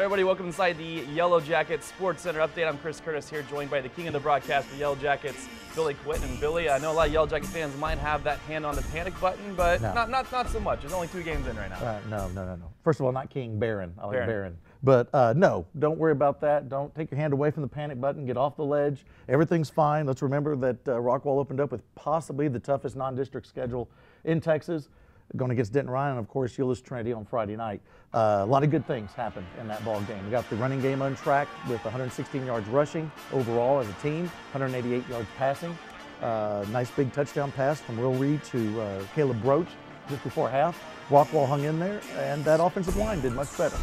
Everybody, welcome inside the Yellowjacket Sports Center update. I'm Chris Curtis here, joined by the king of the broadcast for Yellowjackets, Billy Quinton. And Billy, I know a lot of Yellowjacket fans might have that hand on the panic button, but not so much. There's only 2 games in right now. No. First of all, not King, Baron. I like Baron. But no, don't worry about that. Don't take your hand away from the panic button. Get off the ledge. Everything's fine. Let's remember that Rockwall opened up with possibly the toughest non-district schedule in Texas, going against Denton Ryan, and of course Euless Trinity on Friday night. A lot of good things happened in that ball game. We got the running game on track with 116 yards rushing overall as a team, 188 yards passing. Nice big touchdown pass from Will Reed to Caleb Broach just before half. Rockwall hung in there, and that offensive line did much better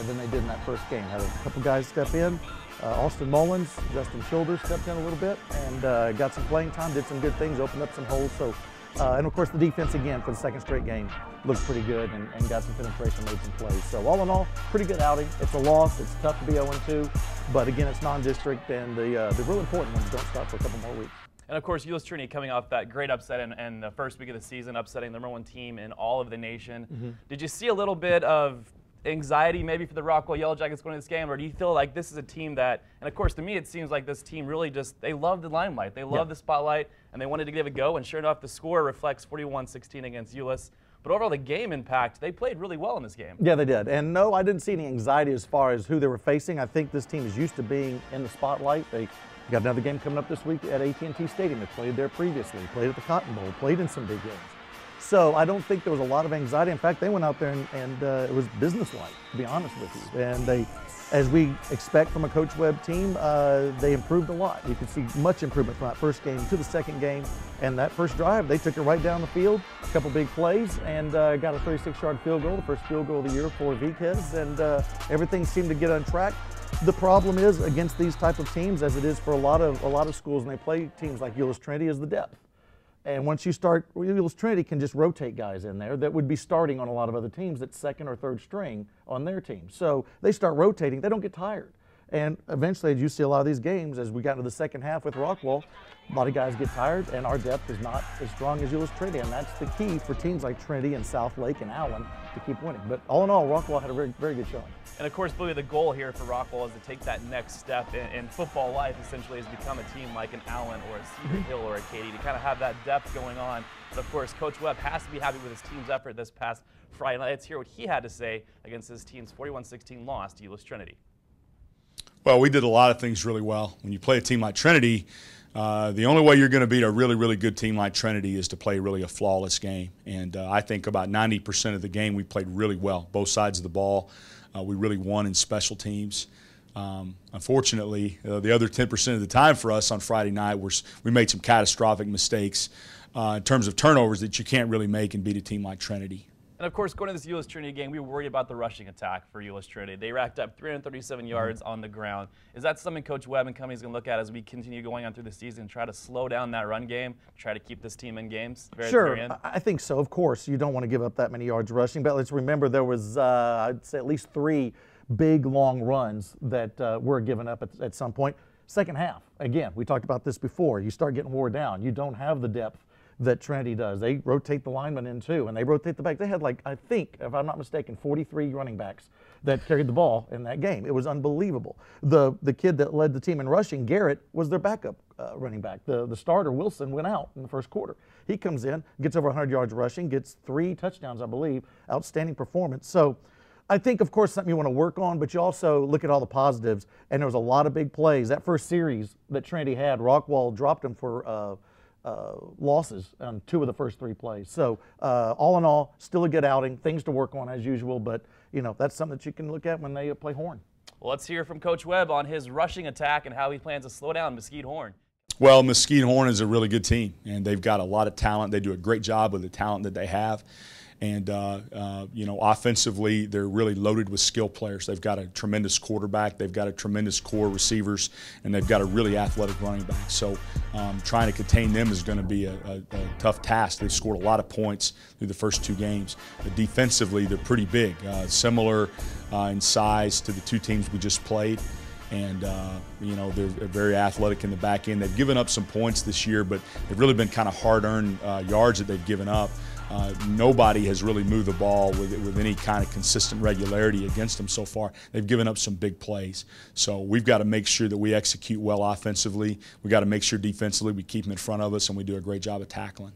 than they did in that first game. Had a couple guys step in. Austin Mullins, Justin Childers stepped in a little bit and got some playing time, did some good things, opened up some holes. So. And of course the defense again for the second straight game looked pretty good and got some penetration, made some plays. So all in all, pretty good outing. It's a loss. It's tough to be 0-2, but again, it's non-district, and the real important ones don't start for a couple more weeks. And of course, Euless Trinity coming off that great upset in the first week of the season, upsetting the #1 team in all of the nation. Did you see a little bit of anxiety maybe for the Rockwall Yellowjackets going to this game, or do you feel like this is a team that, and of course to me it seems like this team really just, they love the limelight, they love the spotlight, and they wanted to give it a go, and sure enough the score reflects 41-16 against Euless. But overall the game impact, they played really well in this game. Yeah, they did. And no, I didn't see any anxiety as far as who they were facing. I think this team is used to being in the spotlight. They got another game coming up this week at AT&T Stadium. They played there previously, played at the Cotton Bowl, played in some big games. So I don't think there was a lot of anxiety. In fact, they went out there and it was businesslike, to be honest with you. And they, as we expect from a Coach Webb team, they improved a lot. You could see much improvement from that first game to the second game. And that first drive, they took it right down the field, a couple big plays, and got a 36-yard field goal, the first field goal of the year for Viquez, and everything seemed to get on track. The problem is against these type of teams, as it is for a lot of schools, and they play teams like Euless Trinity, is the depth. And once you start, Euless Trinity can just rotate guys in there that would be starting on a lot of other teams that's second or third string on their team. So they start rotating, they don't get tired. And eventually, as you see a lot of these games, as we got into the second half with Rockwall, a lot of guys get tired, and our depth is not as strong as Euless Trinity. And that's the key for teams like Trinity and South Lake and Allen to keep winning. But all in all, Rockwall had a very, very good showing. And of course, Billy, the goal here for Rockwall is to take that next step in football life, essentially, is become a team like an Allen or a Cedar Hill or a Katy, to kind of have that depth going on. But of course, Coach Webb has to be happy with his team's effort this past Friday night. Let's hear what he had to say against his team's 41-16 loss to Euless Trinity. Well, we did a lot of things really well. When you play a team like Trinity, the only way you're going to beat a really, really good team like Trinity is to play really a flawless game. And I think about 90% of the game we played really well, both sides of the ball. We really won in special teams. Unfortunately, the other 10% of the time for us on Friday night, we made some catastrophic mistakes in terms of turnovers that you can't really make and beat a team like Trinity. And of course, going to this Euless Trinity game, we were worried about the rushing attack for Euless Trinity. They racked up 337 yards on the ground. Is that something Coach Webb and company is going to look at as we continue going on through the season and try to slow down that run game, try to keep this team in games? Sure, I think so. Of course, you don't want to give up that many yards rushing, but let's remember there was, I'd say, at least 3 big, long runs that were given up at some point. Second half, again, we talked about this before. You start getting wore down. You don't have the depth that Trinity does. They rotate the linemen in too, and they rotate the back. They had, like, I think, if I'm not mistaken, 43 running backs that carried the ball in that game. It was unbelievable. The kid that led the team in rushing, Garrett, was their backup running back. The starter, Wilson, went out in the first quarter. He comes in, gets over 100 yards rushing, gets 3 touchdowns, I believe. Outstanding performance. So I think, of course, something you want to work on, but you also look at all the positives, and there was a lot of big plays. That first series that Trinity had, Rockwall dropped them for losses on 2 of the first 3 plays. So all in all, still a good outing. Things to work on as usual, but you know, that's something that you can look at when they play Horn. Well, let's hear from Coach Webb on his rushing attack and how he plans to slow down Mesquite Horn. Well, Mesquite Horn is a really good team, and they've got a lot of talent. They do a great job with the talent that they have. And, you know, offensively, they're really loaded with skill players. They've got a tremendous quarterback. They've got a tremendous core receivers, and they've got a really athletic running back. So trying to contain them is going to be a tough task. They've scored a lot of points through the first 2 games. But defensively, they're pretty big, similar in size to the 2 teams we just played. And, you know, they're very athletic in the back end. They've given up some points this year, but they've really been kind of hard-earned yards that they've given up. nobody has really moved the ball with any kind of consistent regularity against them so far. They've given up some big plays. So we've got to make sure that we execute well offensively. We've got to make sure defensively we keep them in front of us and we do a great job of tackling.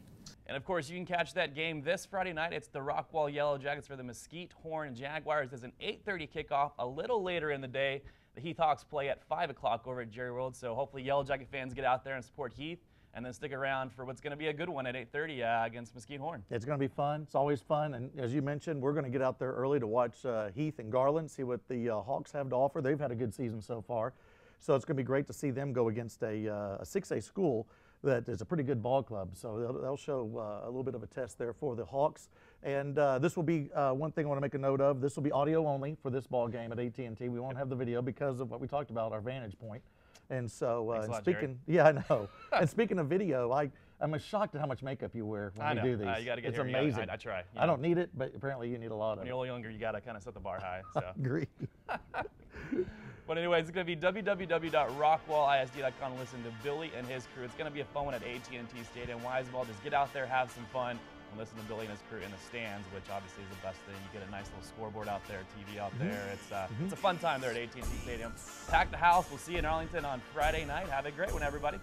And of course, you can catch that game this Friday night. It's the Rockwall Yellowjackets for the Mesquite Horn Jaguars. There's an 8:30 kickoff a little later in the day. The Heath Hawks play at 5 o'clock over at Jerry World. So hopefully Yellowjacket fans get out there and support Heath, and then stick around for what's going to be a good one at 8:30 against Mesquite Horn. It's going to be fun. It's always fun. And as you mentioned, we're going to get out there early to watch Heath and Garland, see what the Hawks have to offer. They've had a good season so far. So it's going to be great to see them go against a 6A school that is a pretty good ball club. So they'll show a little bit of a test there for the Hawks. And this will be one thing I want to make a note of. This will be audio only for this ball game at AT&T. We won't have the video because of what we talked about, our vantage point. And so, Thanks a lot, speaking, yeah, I know. And speaking of video, I'm shocked at how much makeup you wear when we do these. You got to get it's here. amazing. I try. I don't need it, but apparently you need a lot of it. When you're a little younger, you got to kind of set the bar high. So. I agree. But anyways, it's going to be www.rockwallisd.com to listen to Billy and his crew. It's going to be a fun one at AT&T Stadium. Wiseball, just get out there, have some fun, and listen to Billy and his crew in the stands, which obviously is the best thing. You get a nice little scoreboard out there, TV out there. It's a fun time there at AT&T Stadium. Pack the house. We'll see you in Arlington on Friday night. Have a great one, everybody.